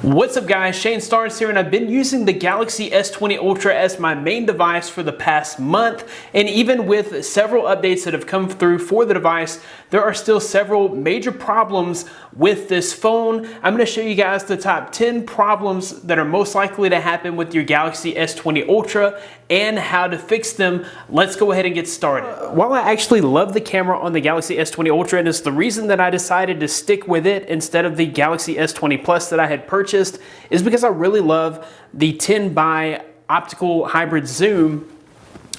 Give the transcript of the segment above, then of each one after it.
What's up guys, Shane Starnes here, and I've been using the Galaxy S20 Ultra as my main device for the past month, and even with several updates that have come through for the device, there are still several major problems with this phone. I'm going to show you guys the top 10 problems that are most likely to happen with your Galaxy S20 Ultra and how to fix them. Let's go ahead and get started. While I actually love the camera on the Galaxy S20 Ultra, and it's the reason that I decided to stick with it instead of the Galaxy S20 Plus that I had purchased, is because I really love the 10x optical hybrid zoom.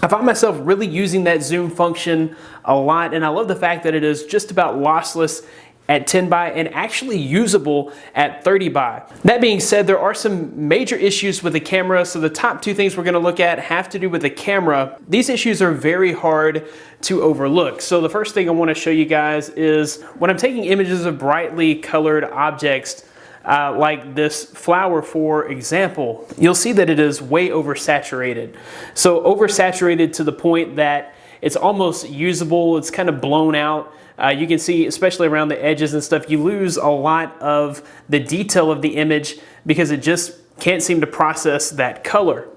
I find myself really using that zoom function a lot, and I love the fact that it is just about lossless at 10x and actually usable at 30x. That being said, there are some major issues with the camera, so the top two things we're going to look at have to do with the camera. These issues are very hard to overlook. So the first thing I want to show you guys is when I'm taking images of brightly colored objects, like this flower for example, you'll see that it is way oversaturated. So oversaturated to the point that it's almost usable, it's kind of blown out. You can see, especially around the edges and stuff, you lose a lot of the detail of the image because it just can't seem to process that color.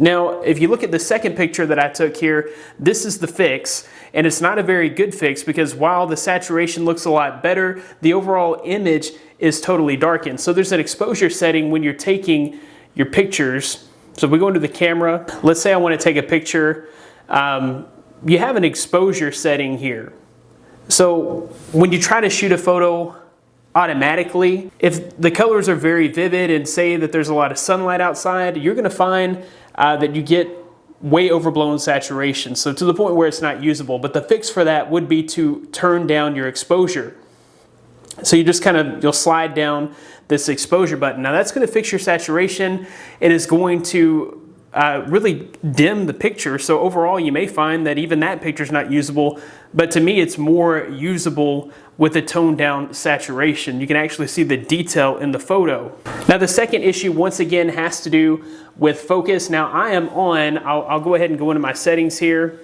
Now, if you look at the second picture that I took here, this is the fix, and it's not a very good fix because while the saturation looks a lot better, the overall image is totally darkened. So there's an exposure setting when you're taking your pictures. So if we go into the camera, let's say I want to take a picture, you have an exposure setting here. So when you try to shoot a photo automatically, if the colors are very vivid and say that there's a lot of sunlight outside, you're going to find that you get way overblown saturation, so to the point where it's not usable. But the fix for that would be to turn down your exposure. So you just you'll slide down this exposure button. Now that's going to fix your saturation. It is going to really dim the picture, so overall you may find that even that picture is not usable, but to me it's more usable with a toned down saturation. You can actually see the detail in the photo. Now the second issue once again has to do with focus. Now I am on, I'll go ahead and go into my settings here,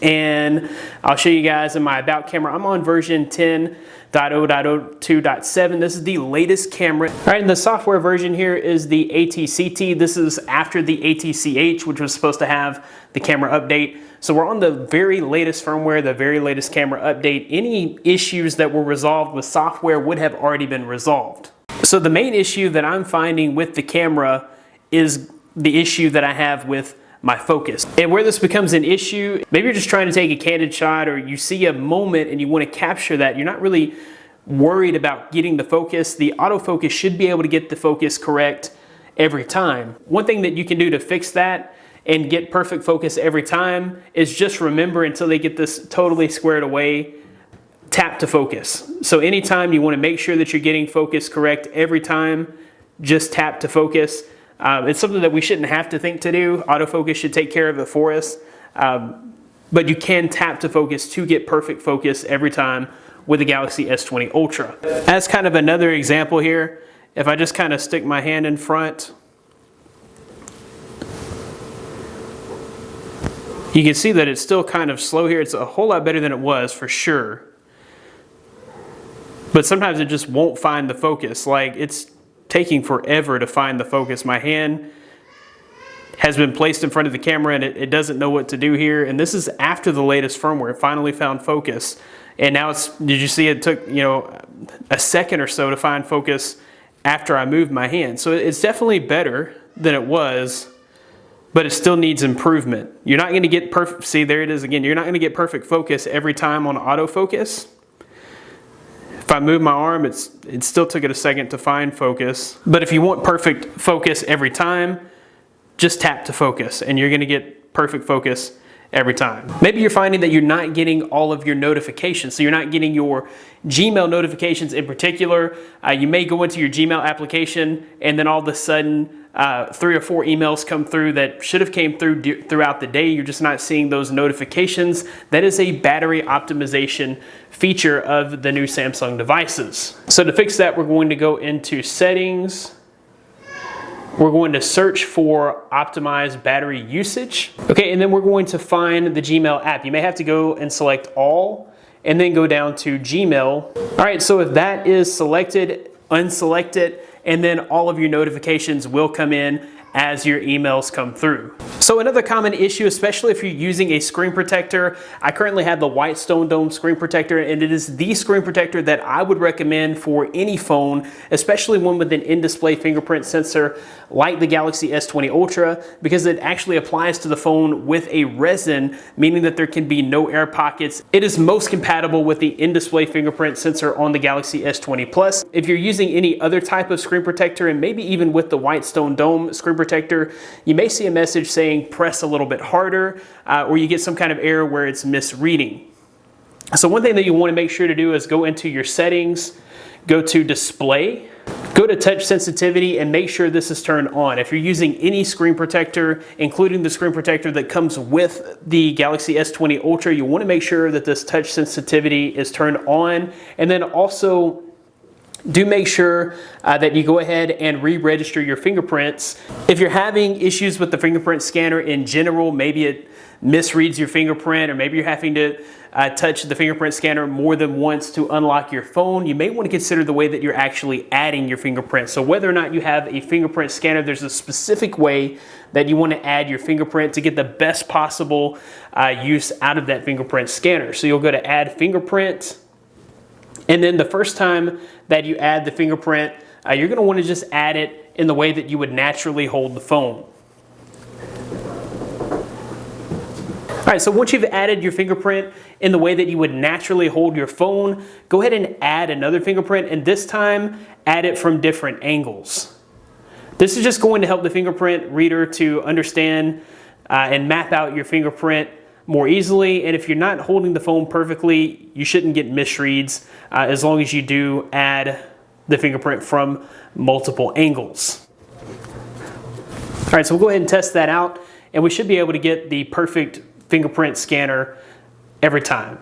and I'll show you guys in my about camera. I'm on version 10.0.02.7. This is the latest camera. All right, and the software version here is the ATCT. This is after the ATCH, which was supposed to have the camera update. So we're on the very latest firmware, the very latest camera update. Any issues that were resolved with software would have already been resolved. So the main issue that I'm finding with the camera is the issue that I have with my focus. And where this becomes an issue, maybe you're just trying to take a candid shot, or you see a moment and you want to capture that. You're not really worried about getting the focus. The autofocus should be able to get the focus correct every time. One thing that you can do to fix that and get perfect focus every time is just remember, until they get this totally squared away, tap to focus. So anytime you want to make sure that you're getting focus correct every time, just tap to focus. It's something that we shouldn't have to think to do. Autofocus should take care of it for us. But you can tap to focus to get perfect focus every time with the Galaxy S20 Ultra. As kind of another example here, if I just kind of stick my hand in front, you can see that it's still kind of slow here. It's a whole lot better than it was for sure. But sometimes it just won't find the focus. Like, it's taking forever to find the focus. My hand has been placed in front of the camera and it doesn't know what to do here. And this is after the latest firmware. It finally found focus. And now did you see it took, a second or so to find focus after I moved my hand. So it's definitely better than it was, but it still needs improvement. You're not going to get perfect, see there it is again, you're not going to get perfect focus every time on autofocus. If I move my arm, it still took it a second to find focus. But if you want perfect focus every time, just tap to focus and you're going to get perfect focus every time. Maybe you're finding that you're not getting all of your notifications. So you're not getting your Gmail notifications in particular. You may go into your Gmail application and then all of a sudden 3 or 4 emails come through that should have came through throughout the day. You're just not seeing those notifications. That is a battery optimization feature of the new Samsung devices. So to fix that, we're going to go into settings. We're going to search for optimized battery usage. Okay, and then we're going to find the Gmail app. You may have to go and select all and then go down to Gmail. All right, so if that is selected, unselect it, and then all of your notifications will come in as your emails come through. So another common issue, especially if you're using a screen protector, I currently have the white stone dome screen protector, and it is the screen protector that I would recommend for any phone, especially one with an in-display fingerprint sensor like the Galaxy S20 Ultra, because it actually applies to the phone with a resin, meaning that there can be no air pockets. It is most compatible with the in-display fingerprint sensor on the Galaxy S20 Plus. If you're using any other type of screen protector, and maybe even with the white stone dome screen protector, you may see a message saying press a little bit harder, or you get some kind of error where it's misreading. So one thing that you want to make sure to do is go into your settings, go to display, go to touch sensitivity, and make sure this is turned on. If you're using any screen protector, including the screen protector that comes with the Galaxy S20 Ultra, you want to make sure that this touch sensitivity is turned on. And then also do make sure that you go ahead and re-register your fingerprints. If you're having issues with the fingerprint scanner in general, maybe it misreads your fingerprint, or maybe you're having to touch the fingerprint scanner more than once to unlock your phone, you may want to consider the way that you're actually adding your fingerprint. So whether or not you have a fingerprint scanner, there's a specific way that you want to add your fingerprint to get the best possible use out of that fingerprint scanner. So you'll go to add fingerprint, and then the first time that you add the fingerprint, you're going to want to just add it in the way that you would naturally hold the phone. All right, so once you've added your fingerprint in the way that you would naturally hold your phone, go ahead and add another fingerprint, and this time add it from different angles. This is just going to help the fingerprint reader to understand and map out your fingerprint more easily. And if you're not holding the phone perfectly, you shouldn't get misreads as long as you do add the fingerprint from multiple angles. All right, so we'll go ahead and test that out, and we should be able to get the perfect fingerprint scanner every time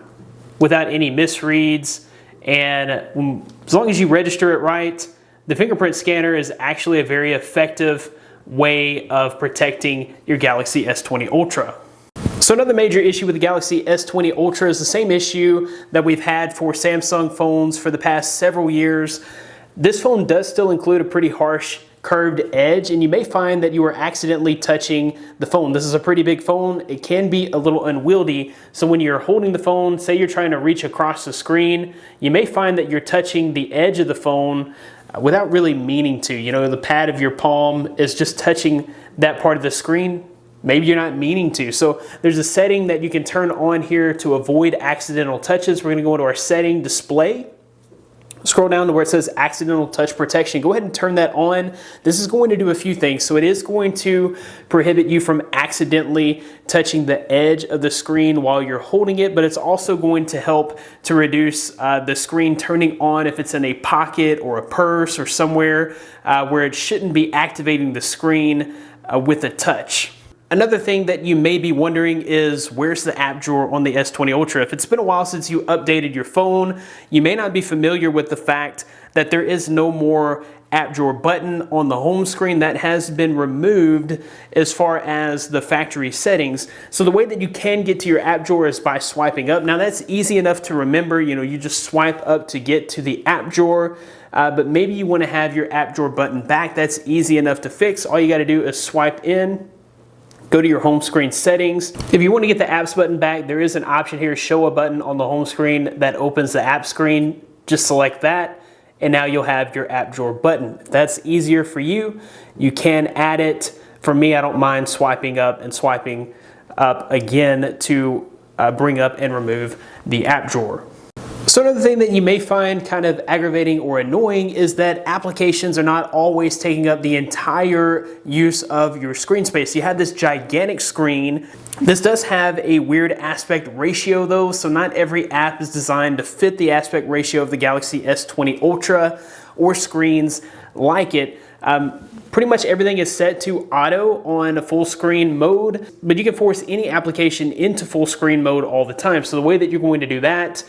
without any misreads. And as long as you register it right, the fingerprint scanner is actually a very effective way of protecting your Galaxy S20 Ultra. So another major issue with the Galaxy S20 Ultra is the same issue that we've had for Samsung phones for the past several years. This phone does still include a pretty harsh curved edge, and you may find that you are accidentally touching the phone. This is a pretty big phone. It can be a little unwieldy. So when you're holding the phone, say you're trying to reach across the screen, you may find that you're touching the edge of the phone without really meaning to. You know, the pad of your palm is just touching that part of the screen. Maybe you're not meaning to. So there's a setting that you can turn on here to avoid accidental touches. We're going to go into our setting, display. Scroll down to where it says accidental touch protection. Go ahead and turn that on. This is going to do a few things. So it is going to prohibit you from accidentally touching the edge of the screen while you're holding it, but it's also going to help to reduce the screen turning on if it's in a pocket or a purse or somewhere where it shouldn't be activating the screen with a touch. Another thing that you may be wondering is, where's the app drawer on the S20 Ultra? If it's been a while since you updated your phone, you may not be familiar with the fact that there is no more app drawer button on the home screen. That has been removed as far as the factory settings. So the way that you can get to your app drawer is by swiping up. Now that's easy enough to remember. You know, you just swipe up to get to the app drawer. But maybe you want to have your app drawer button back. That's easy enough to fix. All you got to do is swipe in. Go to your home screen settings. If you want to get the apps button back, there is an option here, show a button on the home screen that opens the app screen. Just select that, and now you'll have your app drawer button. If that's easier for you, you can add it. For me, I don't mind swiping up and swiping up again to bring up and remove the app drawer. So another thing that you may find kind of aggravating or annoying is that applications are not always taking up the entire use of your screen space. You have this gigantic screen. This does have a weird aspect ratio though, so not every app is designed to fit the aspect ratio of the Galaxy S20 Ultra or screens like it. Pretty much everything is set to auto on a full screen mode, but you can force any application into full screen mode all the time. So the way that you're going to do that,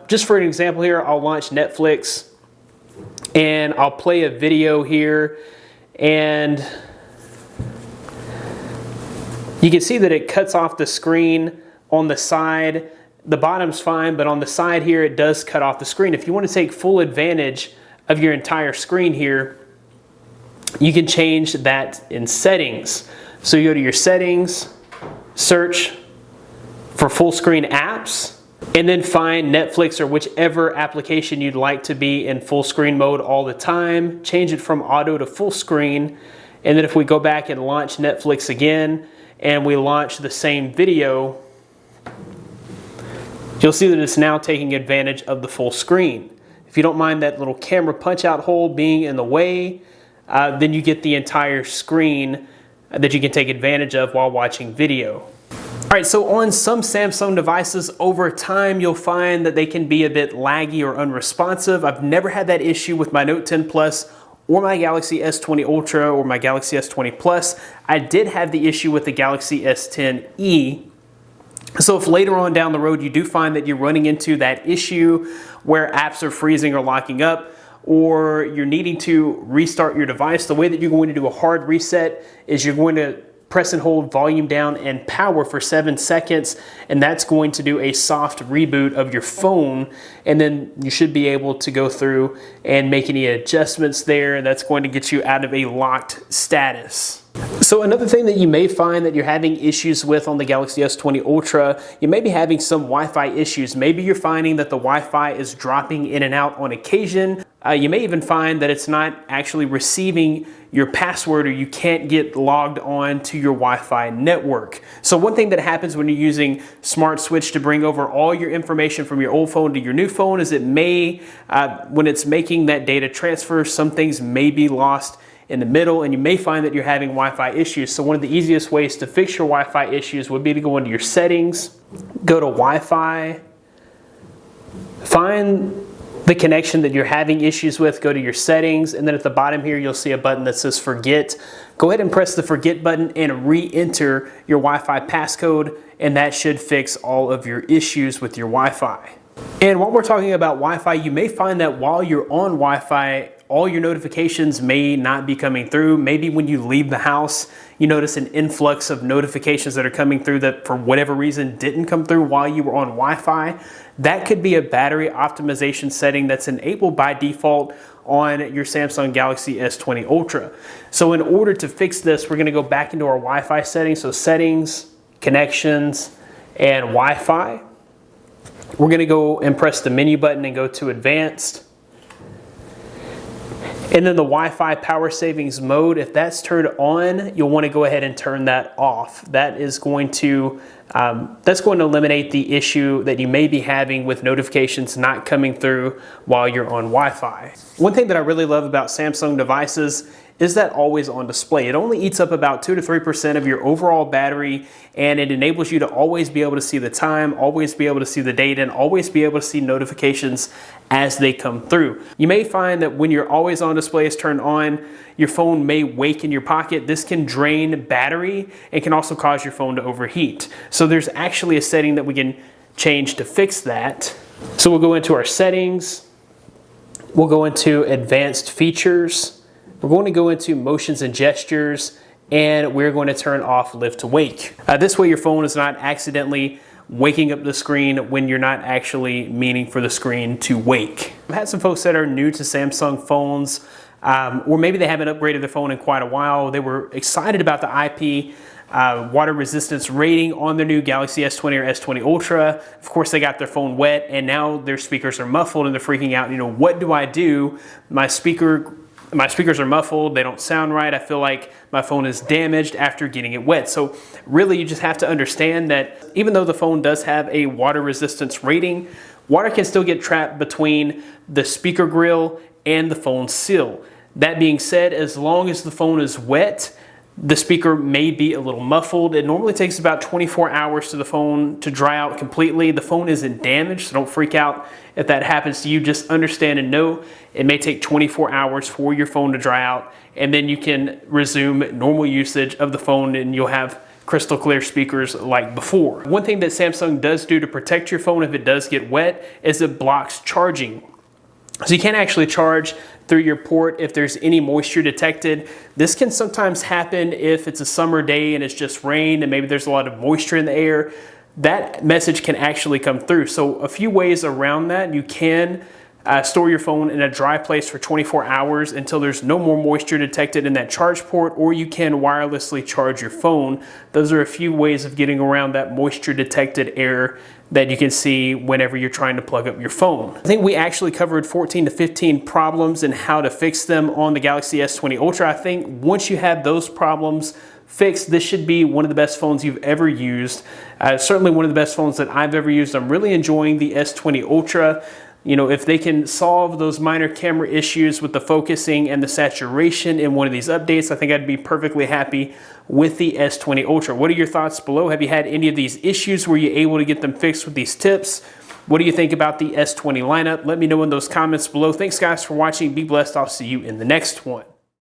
just for an example here, I'll launch Netflix and I'll play a video here, and you can see that it cuts off the screen on the side. The bottom's fine, but on the side here it does cut off the screen. If you want to take full advantage of your entire screen here, you can change that in settings. So you go to your settings, search for full screen apps, and then find Netflix or whichever application you'd like to be in full screen mode all the time. Change it from auto to full screen. And then if we go back and launch Netflix again, and we launch the same video, you'll see that it's now taking advantage of the full screen. If you don't mind that little camera punch out hole being in the way, then you get the entire screen that you can take advantage of while watching video. Alright, so on some Samsung devices, over time you'll find that they can be a bit laggy or unresponsive. I've never had that issue with my Note 10 Plus or my Galaxy S20 Ultra or my Galaxy S20 Plus. I did have the issue with the Galaxy S10e. So if later on down the road you do find that you're running into that issue where apps are freezing or locking up, or you're needing to restart your device, the way that you're going to do a hard reset is you're going to press and hold volume down and power for 7 seconds, and that's going to do a soft reboot of your phone, and then you should be able to go through and make any adjustments there, and that's going to get you out of a locked status. So another thing that you may find that you're having issues with on the Galaxy S20 Ultra, you may be having some Wi-Fi issues. Maybe you're finding that the Wi-Fi is dropping in and out on occasion. You may even find that it's not actually receiving your password, or you can't get logged on to your Wi-Fi network. So one thing that happens when you're using Smart Switch to bring over all your information from your old phone to your new phone is it may, when it's making that data transfer, some things may be lost in the middle, and you may find that you're having Wi-Fi issues. So one of the easiest ways to fix your Wi-Fi issues would be to go into your settings, go to Wi-Fi, find the connection that you're having issues with, go to your settings, and then at the bottom here you'll see a button that says forget. Go ahead and press the forget button and re-enter your Wi-Fi passcode, and that should fix all of your issues with your Wi-Fi. And while we're talking about Wi-Fi, you may find that while you're on Wi-Fi, all your notifications may not be coming through. Maybe when you leave the house, you notice an influx of notifications that are coming through that for whatever reason didn't come through while you were on Wi-Fi. That could be a battery optimization setting that's enabled by default on your Samsung Galaxy S20 Ultra. So in order to fix this, we're going to go back into our Wi-Fi settings. So settings, connections, and Wi-Fi. We're going to go and press the menu button and go to advanced. And then the Wi-Fi power savings mode, if that's turned on, you'll want to go ahead and turn that off. That is going to eliminate the issue that you may be having with notifications not coming through while you're on Wi-Fi. One thing that I really love about Samsung devices is that always on display. It only eats up about 2 to 3% of your overall battery, and it enables you to always be able to see the time, always be able to see the date, and always be able to see notifications as they come through. You may find that when your always on display is turned on, your phone may wake in your pocket. This can drain battery and can also cause your phone to overheat. So there's actually a setting that we can change to fix that. So we'll go into our settings, we'll go into advanced features, we're going to go into motions and gestures, and we're going to turn off lift to wake. This way your phone is not accidentally waking up the screen when you're not actually meaning for the screen to wake. I've had some folks that are new to Samsung phones, or maybe they haven't upgraded their phone in quite a while. They were excited about the IP water resistance rating on their new Galaxy S20 or S20 Ultra. Of course, they got their phone wet, and now their speakers are muffled, and they're freaking out. You know, what do I do? My speakers are muffled, they don't sound right, I feel like my phone is damaged after getting it wet. So really you just have to understand that even though the phone does have a water resistance rating, water can still get trapped between the speaker grill and the phone seal. That being said, as long as the phone is wet, the speaker may be a little muffled. It normally takes about 24 hours for the phone to dry out completely. The phone isn't damaged, so don't freak out if that happens to you. Just understand and know it may take 24 hours for your phone to dry out, and then you can resume normal usage of the phone and you'll have crystal clear speakers like before. One thing that Samsung does do to protect your phone if it does get wet is it blocks charging. So you can't actually charge through your port if there's any moisture detected. This can sometimes happen if it's a summer day and it's just rain and maybe there's a lot of moisture in the air. That message can actually come through. So a few ways around that: you can store your phone in a dry place for 24 hours until there's no more moisture detected in that charge port, or you can wirelessly charge your phone. Those are a few ways of getting around that moisture detected error that you can see whenever you're trying to plug up your phone. I think we actually covered 14 to 15 problems and how to fix them on the Galaxy S20 Ultra. I think once you have those problems fixed, this should be one of the best phones you've ever used. Certainly one of the best phones that I've ever used. I'm really enjoying the S20 Ultra. You know, if they can solve those minor camera issues with the focusing and the saturation in one of these updates, I think I'd be perfectly happy with the S20 Ultra. What are your thoughts below? Have you had any of these issues? Were you able to get them fixed with these tips? What do you think about the S20 lineup? Let me know in those comments below. Thanks guys for watching. Be blessed. I'll see you in the next one.